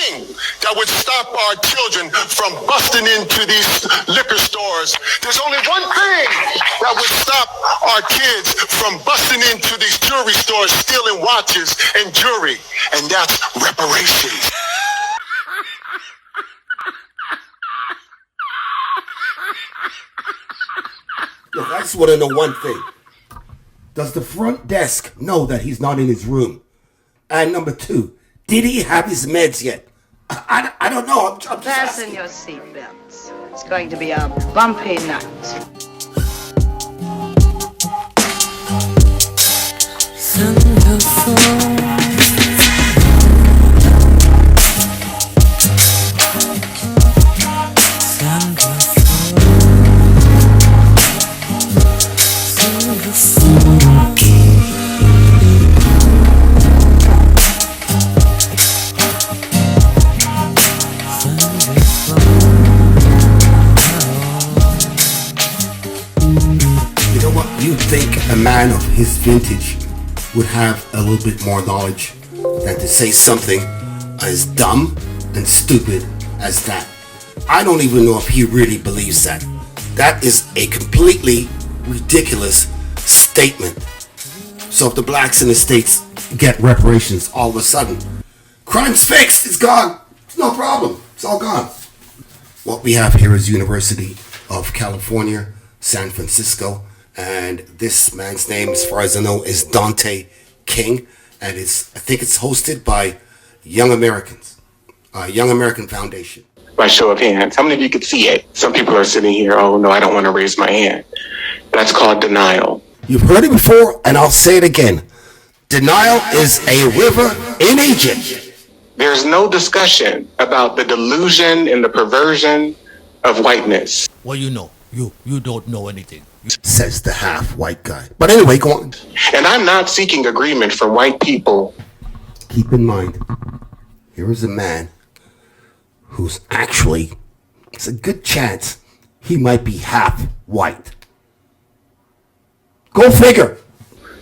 thing that would stop our children from busting into these liquor stores. There's only one thing that would stop our kids from busting into these jewelry stores, stealing watches and jewelry, and that's reparations. Look, I just want to know one thing. Does the front desk know that he's not in his room? And number two, did he have his meds yet? I don't know. I'm just Fasten your seatbelts. It's going to be a bumpy night. You'd think a man of his vintage would have a little bit more knowledge than to say something as dumb and stupid as that. I don't even know if he really believes that. That is a completely ridiculous statement. So if the blacks in the States get reparations all of a sudden, crime's fixed, it's gone, it's no problem, it's all gone. What we have here is University of California, San Francisco, and this man's name, as far as I know, is Dante King, and I think it's hosted by Young Americans, Young American Foundation. By show of hands, how many of you could see it? Some people are sitting here, oh no, I don't want to raise my hand. That's called denial. You've heard it before, and I'll say it again. Denial is a river in Egypt. There's no discussion about the delusion and the perversion of whiteness. Well, you know, you don't know anything. Says the half-white guy. But anyway, go on. And I'm not seeking agreement from white people. Keep in mind, here is a man who's actually, it's a good chance, he might be half white. Go figure.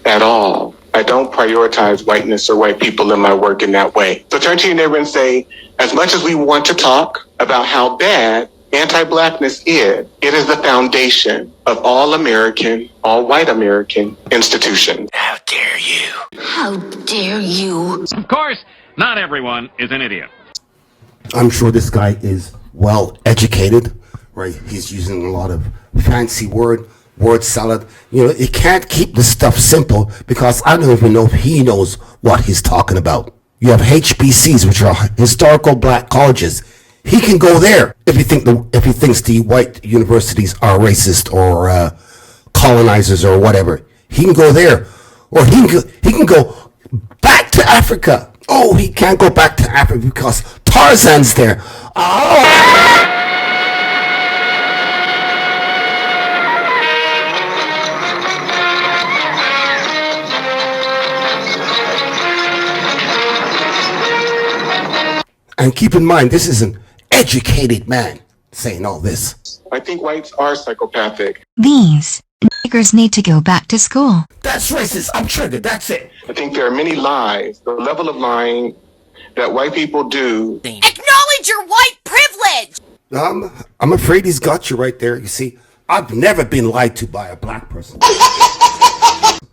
At all. I don't prioritize whiteness or white people in my work in that way. So turn to your neighbor and say, as much as we want to talk about how bad anti-blackness is, it is the foundation of all American, all white American institutions. How dare you? How dare you? Of course, not everyone is an idiot. I'm sure this guy is well educated, right? He's using a lot of fancy word salad. You know, you can't keep this stuff simple because I don't even know if he knows what he's talking about. You have HBCs, which are historical black colleges. He can go there if he thinks the white universities are racist or colonizers or whatever. He can go there, or he can go back to Africa. Oh, he can't go back to Africa because Tarzan's there. Oh. And keep in mind, this is an educated man saying all this. I think whites are psychopathic. These niggers need to go back to school. That's racist. I'm triggered. That's it. I think there are many lies, the level of lying that white people do. Acknowledge your white privilege! I'm afraid he's got you right there. You see, I've never been lied to by a black person.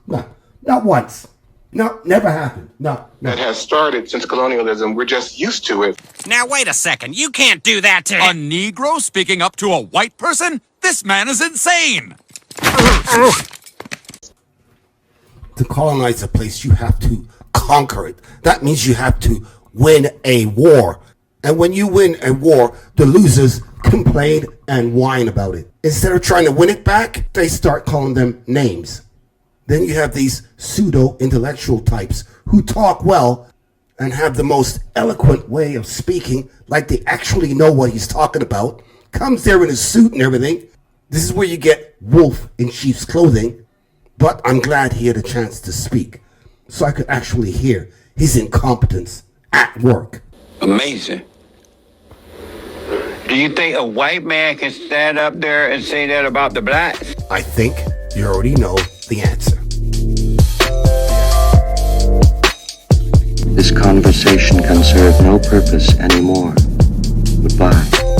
No, not once. No, never happened. No. That has started since colonialism. We're just used to it. Now, wait a second. You can't do that to A Negro speaking up to a white person? This man is insane! To colonize a place, you have to conquer it. That means you have to win a war. And when you win a war, the losers complain and whine about it. Instead of trying to win it back, they start calling them names. Then you have these pseudo-intellectual types who talk well and have the most eloquent way of speaking, like they actually know what he's talking about. Comes there in a suit and everything. This is where you get wolf in sheep's clothing. But I'm glad he had a chance to speak, so I could actually hear his incompetence at work. Amazing. Do you think a white man can stand up there and say that about the blacks? I think you already know the answer. This conversation can serve no purpose anymore. Goodbye.